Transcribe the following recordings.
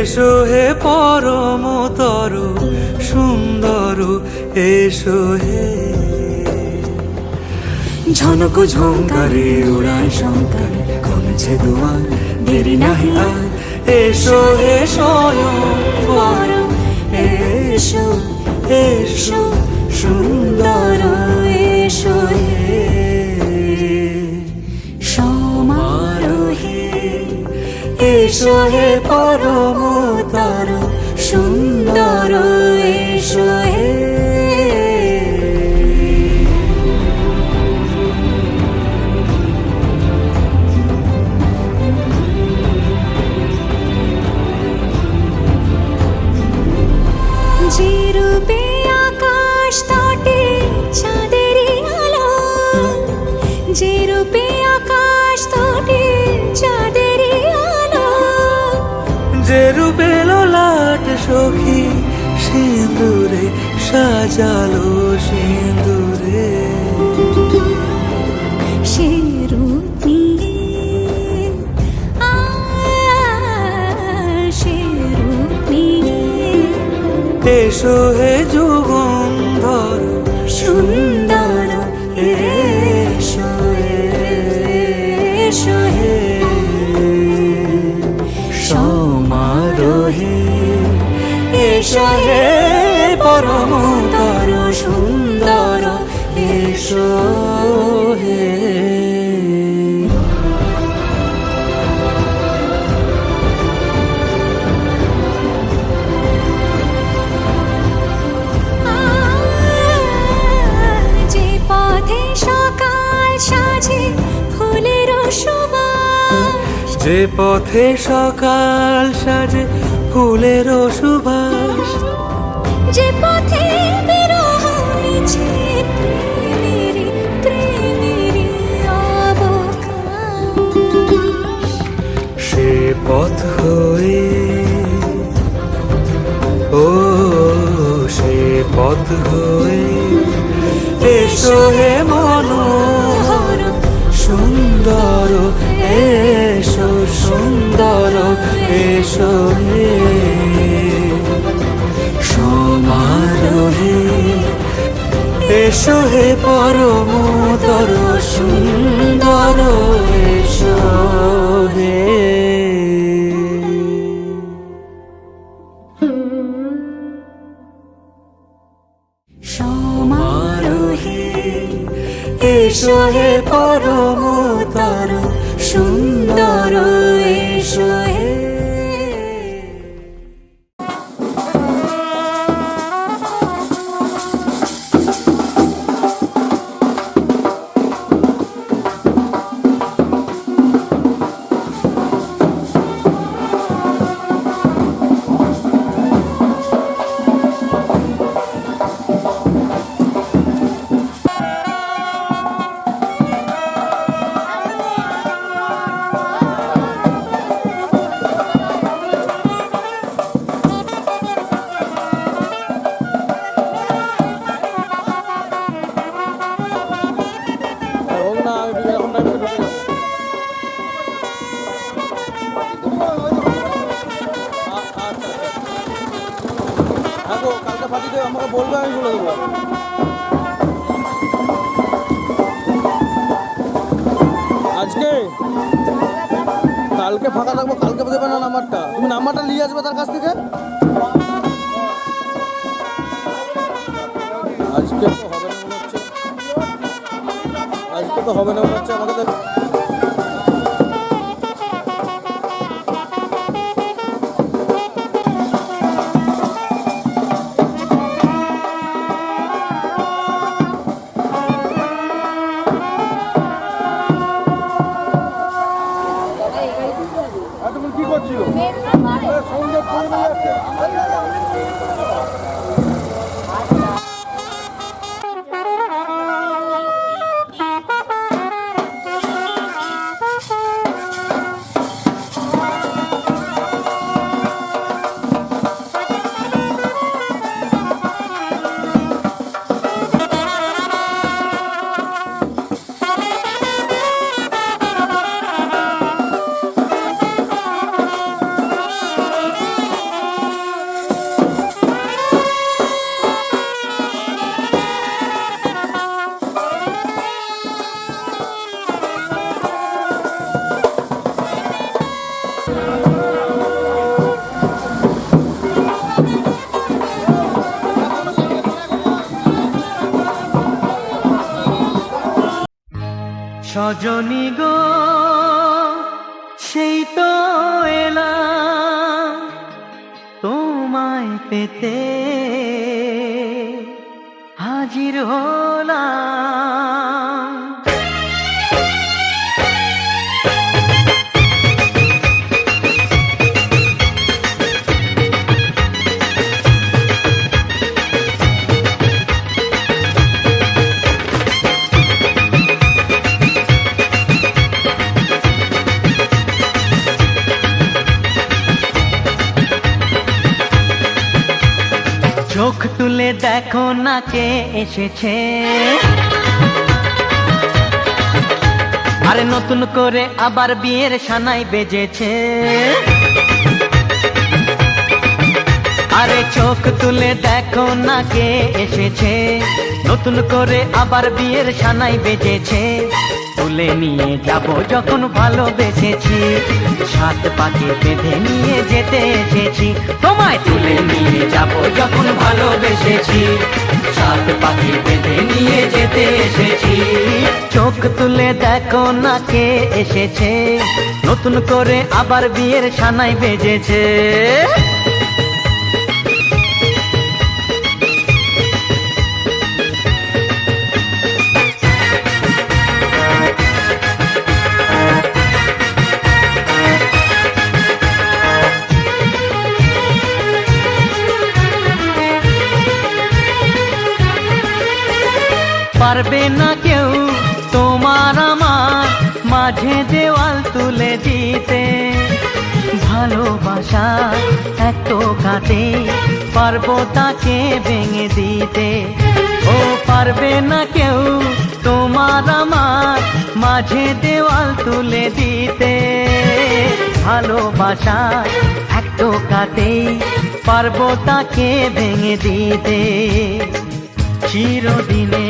এসো হে পরমতর সুন্দর এসো হে। ঝনক ঝঙ্কারে উড়ায় শঙ্কারে কমেছে দুয়ার দেরি নাহি আর। এসো হে স্বয়ং বর এসো এসো সুন্দর এসো হে। সমারোহে এসো হে পরমতর সুন্দর এসো হে। যে রূপে আকাশ তটে চাঁদেরই আলো, যে রূপে আকাশ তটে চাঁদেরই আলো, যে রূপে ললাট সখী সিঁদুরে সাজালো সিঁদুরে। সে রূপ নিয়ে সে রূপ নিয়ে এসো হে যুগন্ধর সুন্দর এসো এসো হে। সমারোহে এসো হে পরমতর সুন্দর এসো হে। যে পথে সকাল সাজে ফুলের সুবাস, যে পথে সকাল সাজে ফুলের সুবাস, যে পথে বিরহ মিছে প্রেমের প্রেমের অবকাশ, সে পথ হয়ে ও সে পথ হয়ে এসো হে মনোহর সুন্দর এসো সুন্দর এসো হে। সমারোহে এসো হে পরমতর সুন্দর এসো হে। সমারোহে এসো হে পরমতর সুন্দর এসো হে। আমাকে বলবে, আমি বলে দেবো। আজকে কালকে ফাঁকা থাকবো, কালকে দেবে না নাম্বারটা, তুমি নাম্বারটা নিয়ে আসবে তার কাছ থেকে। আজকে তো হবে না মনে হচ্ছে, আজকে তো হবে না মনে হচ্ছে আমাকে। সজনী গো সেই তো এলাম তোমায় পেতে হাজির হলাম। চোখ তুলে দেখো না কে এসেছে, আরে নতুন করে আবার বিয়ের সানাই বেজেছে। আরে চোখ তুলে দেখো না কে এসেছে, নতুন করে আবার বিয়ের সানাই বেজেছে। তুলে নিয়ে যাব যখন ভালোবেসেছি, সাত পাকে বেঁধে নিয়ে যেতে এসেছি। তোমায় তুলে নিয়ে যাব যখন ভালোবেসেছি, সাত পাকে বেঁধে নিয়ে যেতে এসেছি। চোখ তুলে দেখো না কে এসেছে, নতুন করে আবার বিয়ের সানাই বেজেছে। পারবে না কেউ তোমার আমার মাঝে দেওয়াল তুলে দিতে, ভালোবাসা এত কাটে পারবো তাকে ভেঙে দিতে। ও পারবে না কেউ তোমার আমার মাঝে দেওয়াল তুলে দিতে, ভালোবাসা এত কাটে পারবো তাকে ভেঙে দিতে। চিরদিনে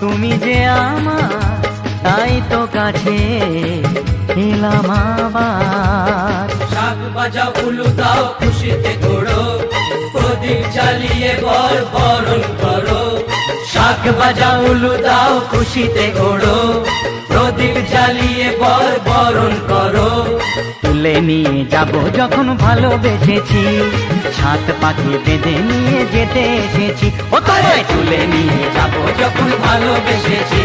তুমি যে আমার, তাই তো কাছে এলাম আবার। শাক বাজাও উলু দাও খুশিতে ঘোড়ো, প্রদীপ জ্বালিয়ে বর বরণ করো। শাক বাজাও উলু দাও খুশিতে ঘোড়ো, প্রদীপ জ্বালিয়ে বর বরণ করো। তুলে নিয়ে যাব যখন ভালোবেসেছি, সাত পাখি বেঁধে নিয়ে যেতে এসেছি। ও তোমায় তুলে নিয়ে যাব যখন ভালোবেসেছি,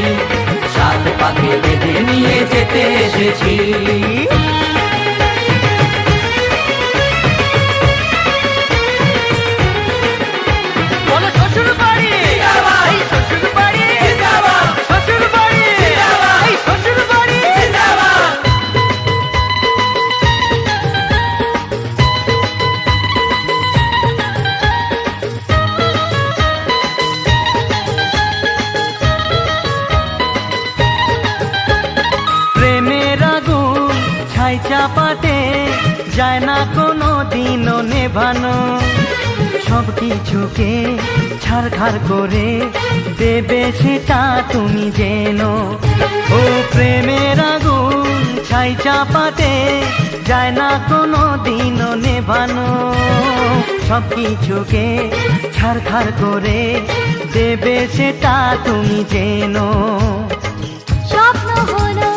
সাত পাখি বেঁধে নিয়ে যেতে এসেছি। শ্বশুর বাড়ি এই শ্বশুর বাড়ি, শ্বশুর বাড়ি এই শ্বশুর বাড়ি। প্রেমের আগুন ছাই চাপাতে যায় না কোনো দিনও নেভানো, সব কিছুকে ছাড়খাড় করে দেবে সেটা তুমি জেনো। ও প্রেমের আগুন ছাই চাপাতে যায় না কোনো দিনও নেভানো, সব কিছুকে ছাড়খাড় করে দেবে সেটা তুমি জেনো। স্বপ্ন হলো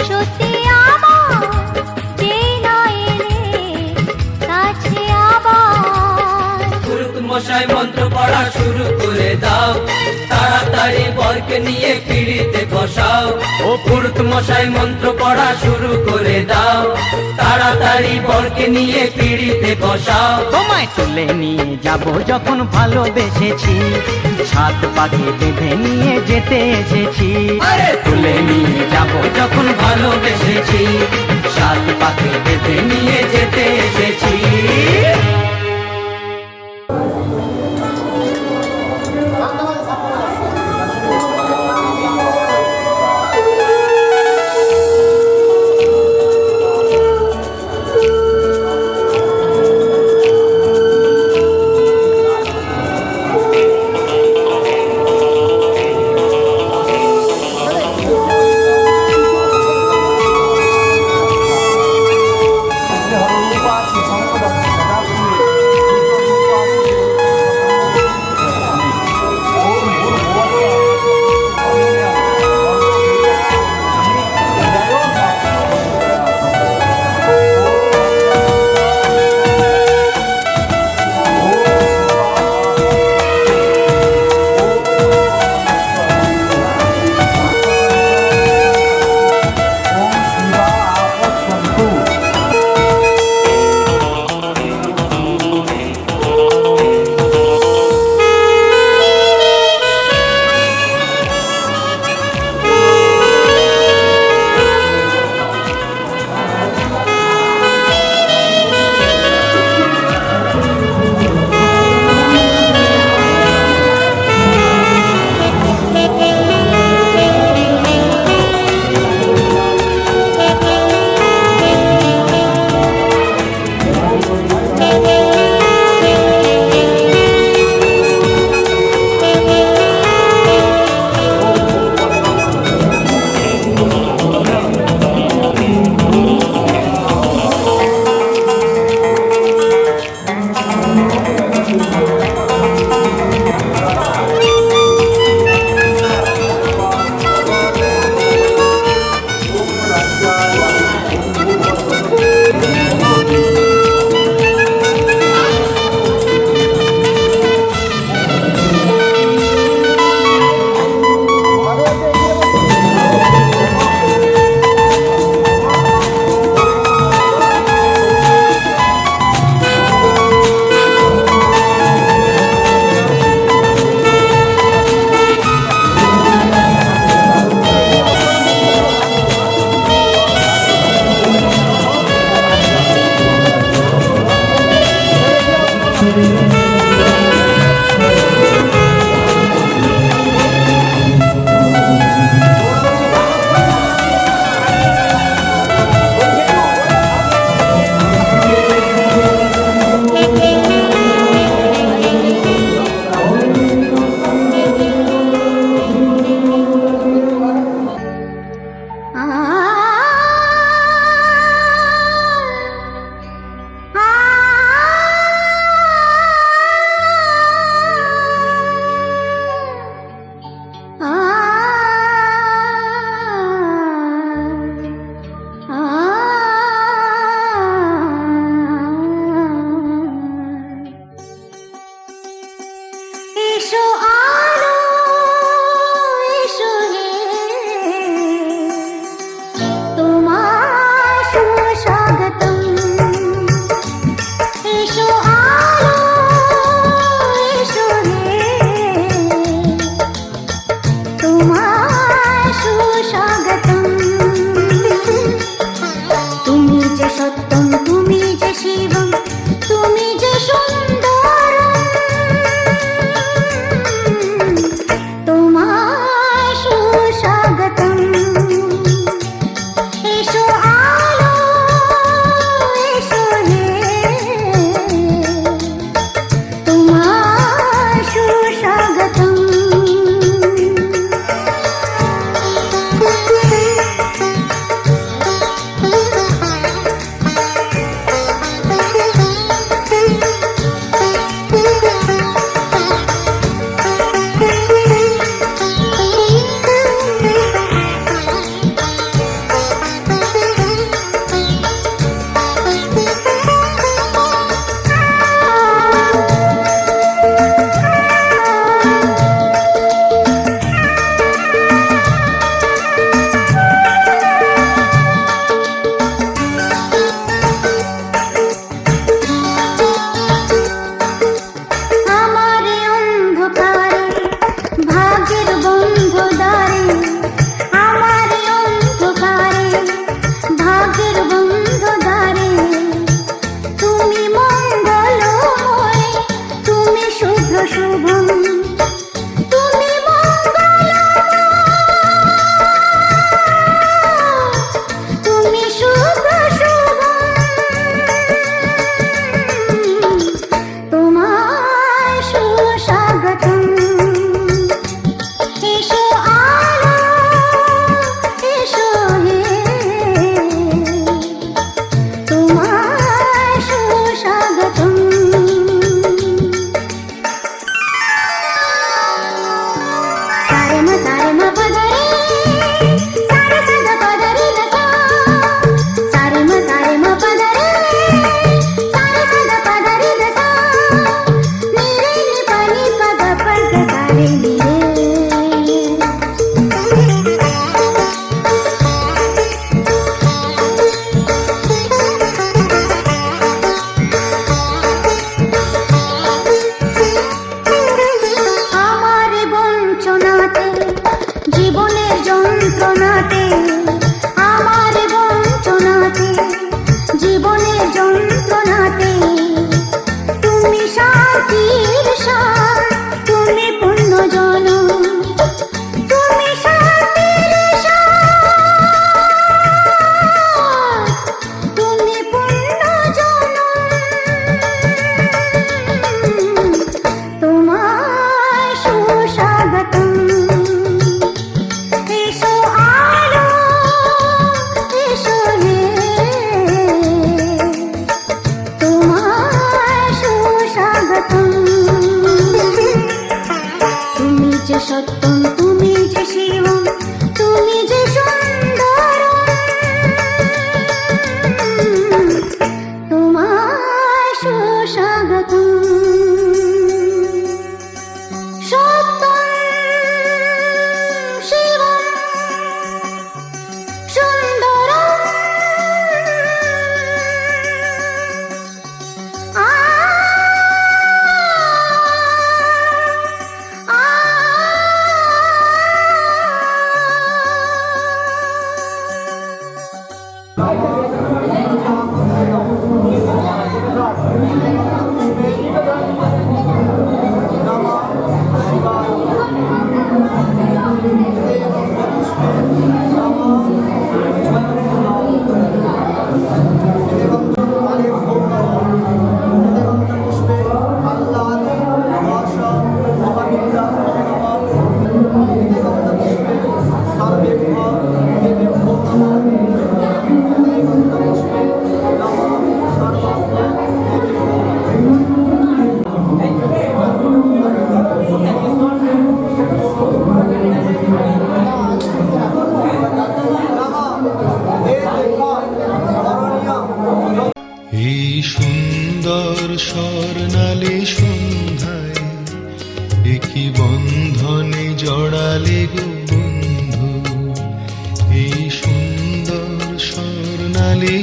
সত্যি আমার, যে না এলে কাছে আবার। পুরুত মশাই মন্ত্র পড়া শুরু করে দাও, তাড়াতাড়ি বরকে নিয়ে ফিরিতে বসাও, ও পুরুত মশাই মন্ত্র পড়া শুরু করে দাও, তাড়াতাড়ি বরকে নিয়ে পিড়িতে বসাও। তোমায় তুলে নিয়ে যাব যখন ভালোবেসেছি, সাত পাকে বেঁধে নিয়ে যেতে এসেছি। আরে তুলে নিয়ে যাব যখন ভালোবেসেছি, সাত পাকে বেঁধে নিয়ে যেতে এসেছি।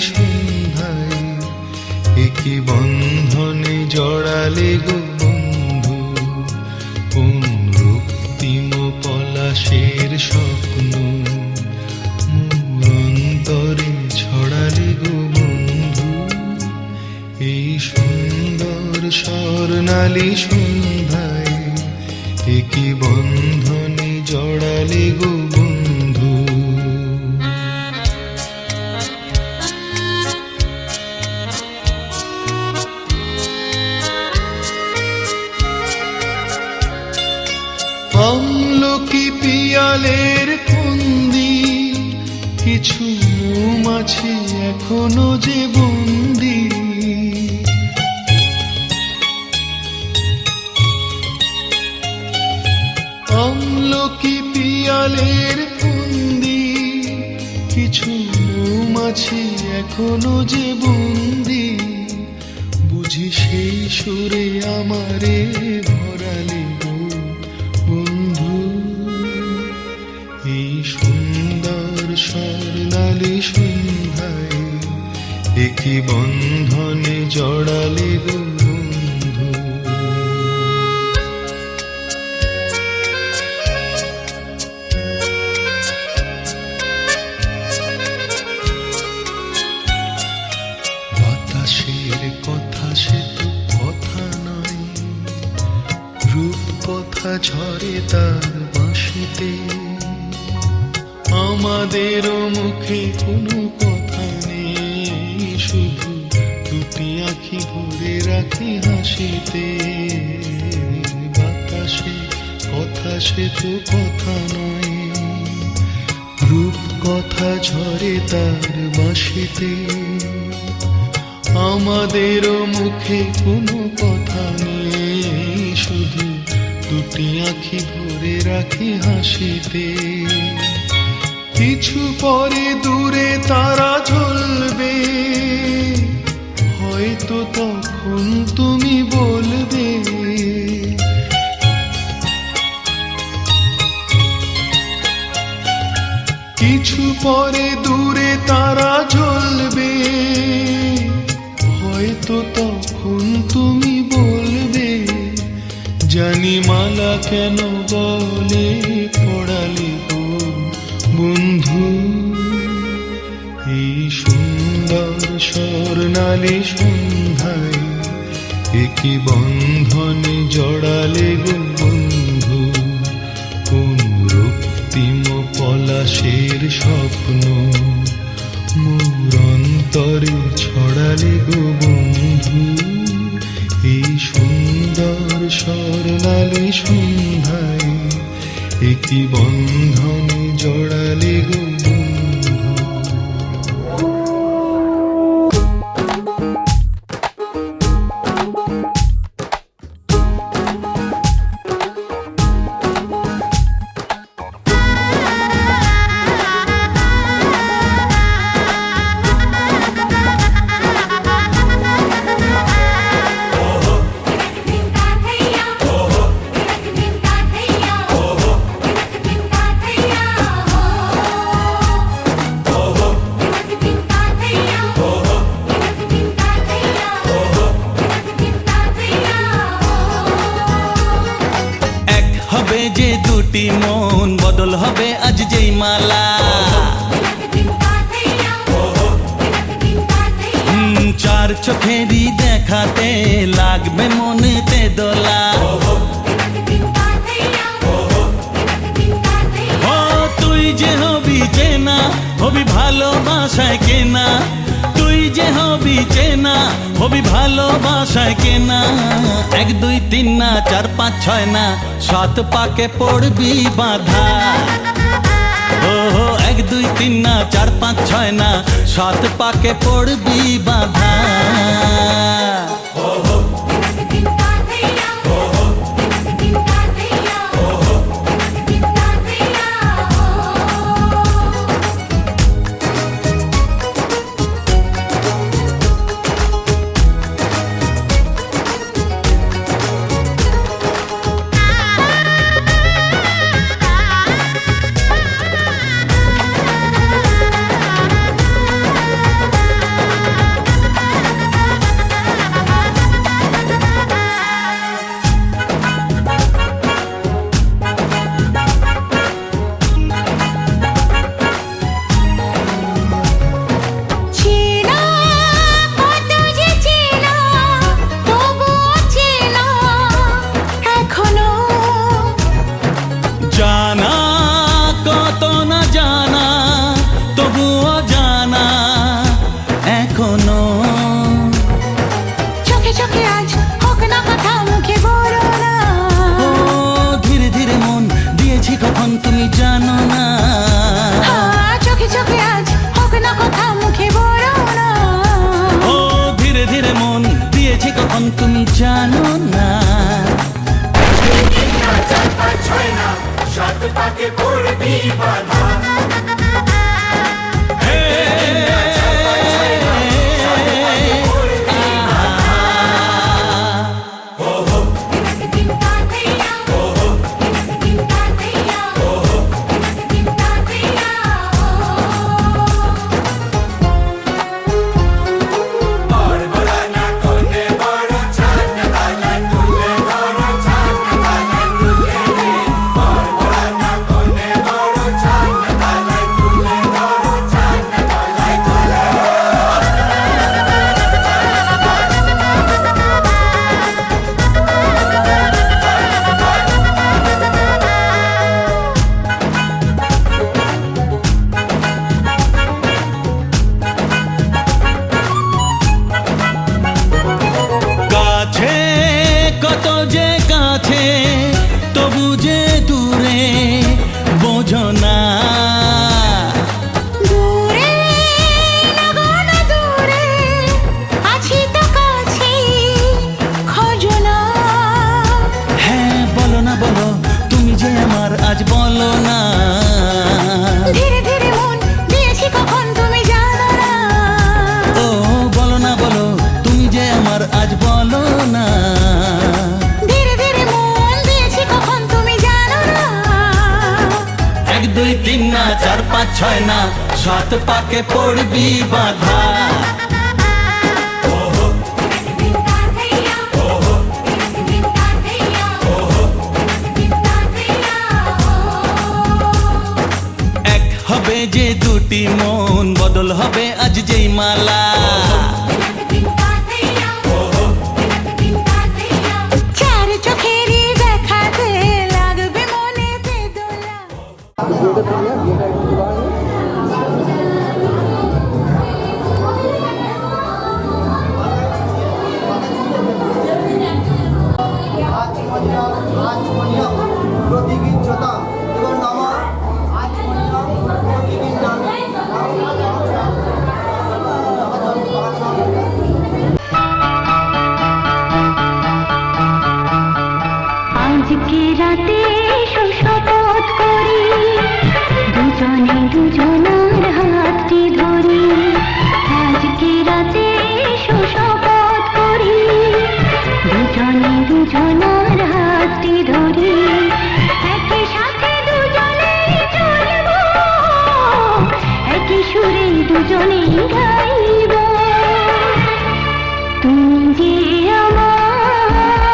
সন্ধ্যায় একে বন্ধনে জড়ালে গো বন্ধু, কোন রক্তিম পলাশের স্বপ্ন মোর অন্তরে ছড়ালে গো বন্ধু। এই সুন্দর স্বর্ণালী সন্ধ্যায় একে বন্ধনে জড়ালে গো বন্ধু। আমলকি পিয়ালের ফন্দি, কিছু মৌমাছি এখনো যে বন্দি। আমলকি পিয়ালের ফন্দি, কিছু মৌমাছি এখনো যে বন্দি। বুঝি সেই সুরে আমারে ভরালে গো বন্ধু। এই সুন্দর স্বর্ণালী সন্ধ্যায় একে বন্ধনে জড়ালে গো বন্ধু। বাতাসের কথা সে তো কথা নয়, রূপ কথা ঝরে তার বাঁশিতে। আমাদেরও মুখে কোনো কথা নেই, শুধু দুটি আঁখি ভরে রাখি হাসিতে। বাতাসে কথা সে তো কথা নয়, রূপ কথা ঝরে তার বাঁশিতে। আমাদেরও মুখে কোনো কথা নেই, শুধু দুটি আঁখি ভরে রাখি হাসিতে। কিছু পরে দূরে তারা জ্বলবে, হয়তো তখন তুমি বলবে। কিছু পরে দূরে তারা জ্বলবে, হয়তো তখন তুমি বলবে। জানি মালা কেন বলে পড়ালে গো বন্ধু। এই সুন্দর স্বর্ণালী সন্ধ্যায় একে বন্ধনে জড়ালে গো বন্ধু। কোন রক্তিম পলাশের স্বপ্ন মোর অন্তরে ছড়ালে গো বন্ধু। এই সুন্দর স্বর্ণালী সন্ধ্যায় একে বন্ধনে জড়ালে গো বন্ধু। যে দুটি মন বদল হবে আজ যেই মালা। চার চোখেরই দেখাতে লাগবে মনেতে দোলা। ও তুই যে হবি চেনা, হবি ভালোবাসায় কেনা। তুই যে হবি চেনা, হবি ভালোবাসায় কেনা। 1 2 3 না 4 5 6 না 7 পাকে পড়বি বাঁধা। ও 1 2 3 না 4 5 6 না 7 পাকে পড়বি বাঁধা। সাত পাকে পড়বি বাধা তবু যে দূরে বোঝো না দূরে লাগানো দূরে আছি তো কাছে খোঁজো না হ্যাঁ বলো না বলো তুমি যে আমার আজ বলো না ধীরে ধীরে মন দিয়েছি কখন তুমি জানো না ও বলো না বলো তুমি যে আমার আজ বলো না ধীরে ধীরে মন দিয়েছি কখন তুমি জানো না 1 2 3 না 4 5 6 না 7 পাকে পড়বি বাধা এক হবে যে দুটি মন বদল হবে আজ যেই মালা চার চোখেরই দেখাতে লাগবে মনেতে দোলা প্রতিগিচ্ছতা এবার নামা আজকে রাতে শপথ করি দুজনে দুজনার হাতটি ধরি আজকে রাতে শপথ করি দুজনে দুজনার হাতটি ধরি একই সাথে দুজনে চলবো একই সুরে দুজনে গাইব তুমি যে আমার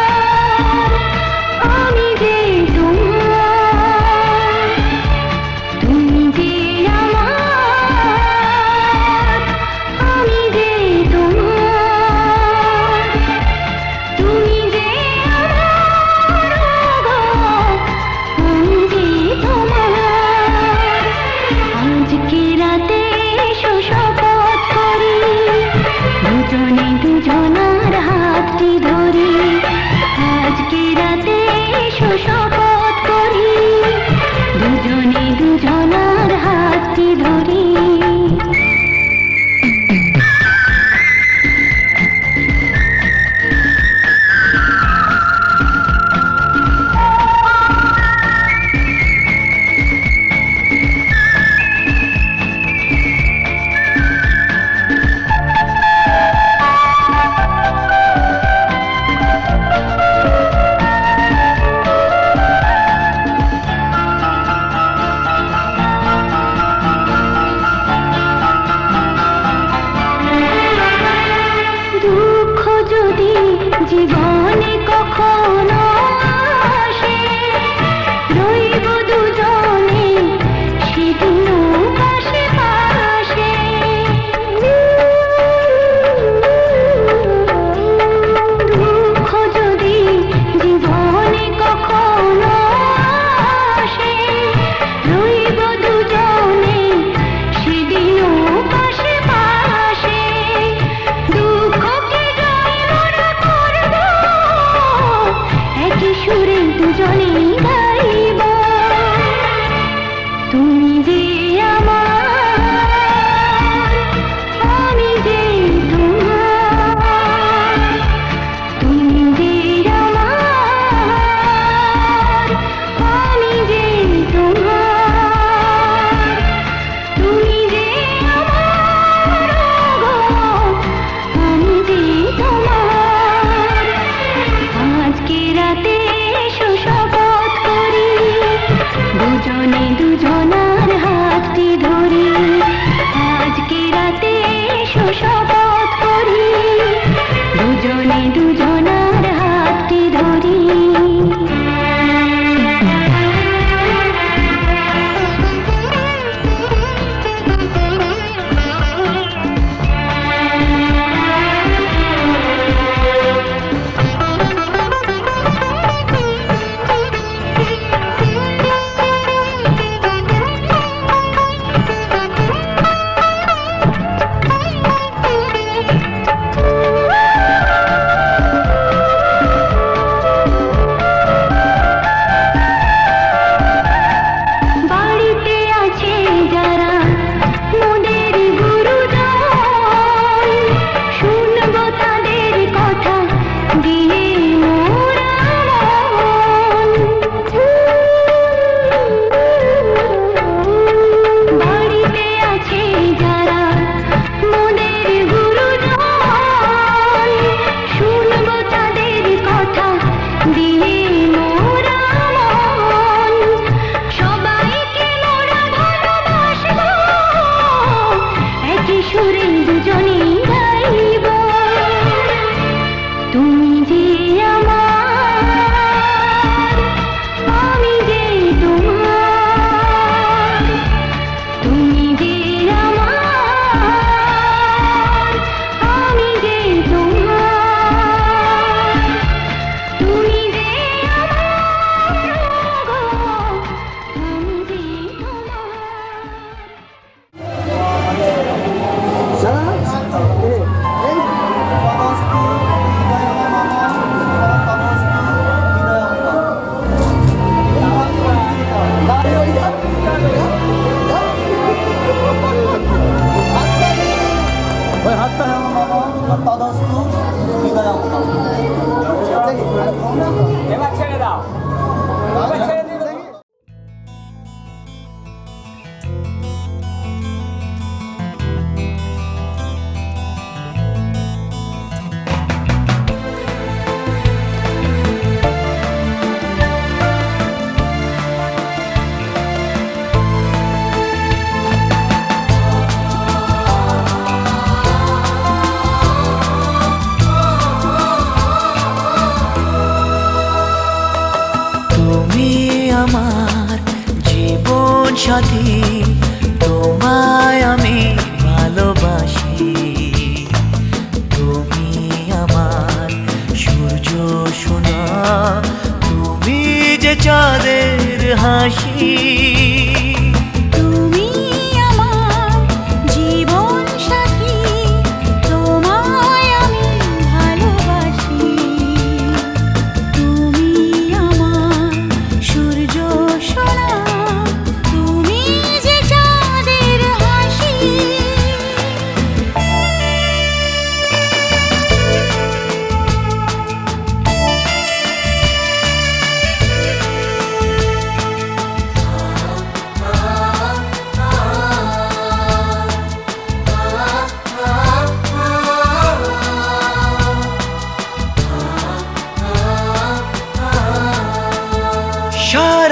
আমি যে তোমার তুমি যে আমার আমি যে তোমার তুমি যে আমার আমি যে তোমার আজকে রাতে শপথ করি দুজনে দুজনার হাত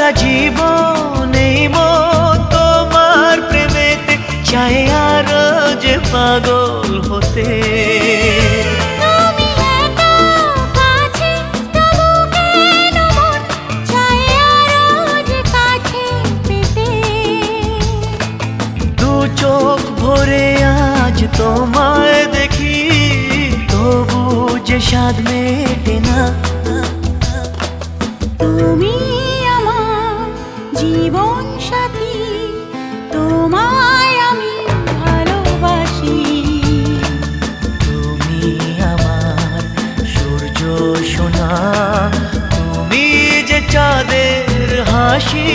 সারা জীবন এই মন তোমার প্রেমেতে চাই আরো যে পাগল হতে। তুমি এত কাছে তবু কেন মন চায় আরো যে কাছে পেতে। দু চোখ ভরে আজ তোমায় দেখি তবু যে স্বাদ মেটে না। তুমি আমার জীবন সাথী, তোমায় আমি ভালোবাসি। তুমি আমার সূর্য সোনা, তুমি যে চাঁদের হাসি।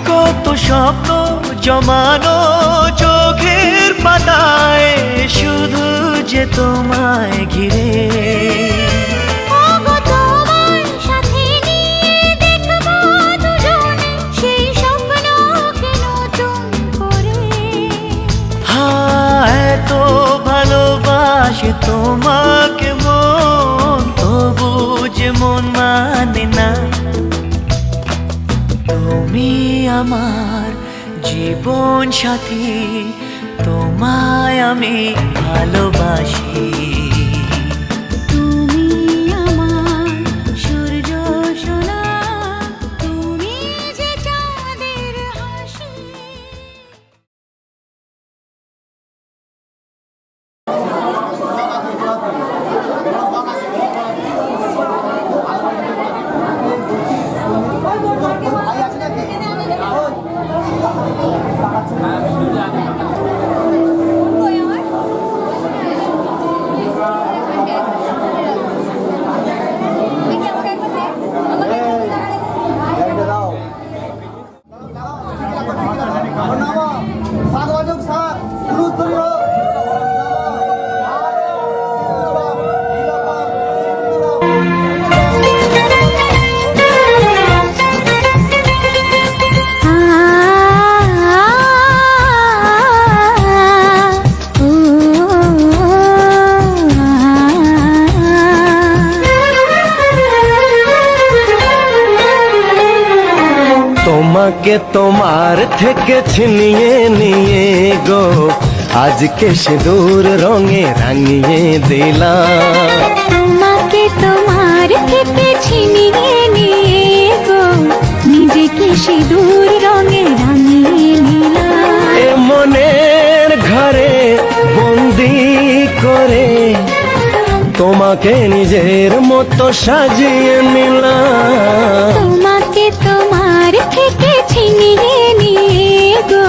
কত স্বপ্ন জমানো চোখের পাতায় শুধু যে তোমায় ঘিরে। ওগো তোমার সাথে নিয়ে দেখবো দুজনে সেই স্বপ্নকে নতুন করে। হায় তো ভালোবাসে তোমাকে মন, তবু যে মন মানে না। তুমি আমার জীবন সাথী, তোমায় আমি ভালোবাসি। তুমি আমার সূর্য সোনা, তুমি যে চাঁদের হাসি। তোমাকে তোমার থেকে ছিনিয়ে নিয়ে গো আজকে সিঁদুর রঙে রাঙিয়ে দিলাম। তোমাকে তোমার থেকে ছিনিয়ে নিয়ে গো নিজেকে সিঁদুর রঙে রাঙিয়ে নিলাম। এ মনের ঘরে বন্দি করে তোমাকে নিজের মতো সাজিয়ে নিলাম। তোমাকে তোমার থেকে ছিনিয়ে নিয়ে গো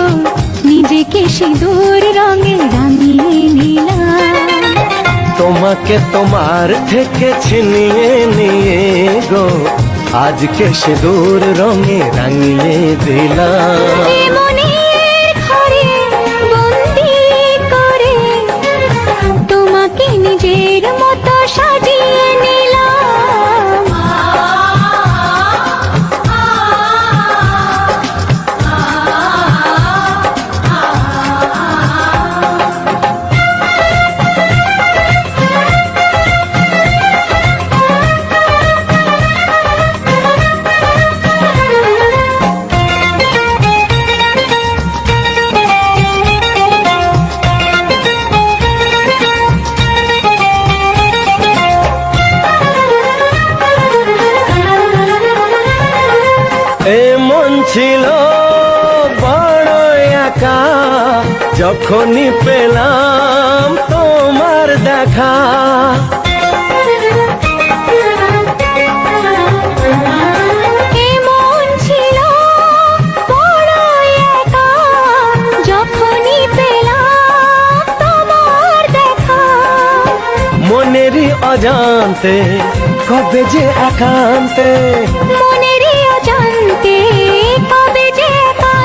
নিজেকে সিঁদুর রঙে রাঙিয়ে নিলাম। তোমাকে তোমার থেকে ছিনিয়ে নিয়ে গো আজকে সিঁদুর রঙে রাঙিয়ে দিলাম। এ মনের ঘরে বন্দি করে তোমাকে নিজের মতো সাজিয়ে নিলাম। ছিল বড় একা যখনই পেলাম তোমার দেখা। এমন ছিল বড় একা যখনই পেলাম তোমার দেখা। মনেরই অজান্তে কবে যে একান্তে, মনেরই অজান্তে কবে যে একান্তে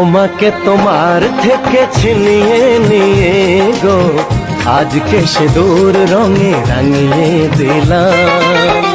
তোমাকে তোমার থেকে ছিনিয়ে নিয়ে গো আজকে সে দূর রঙে রাঙিয়ে দিলাম।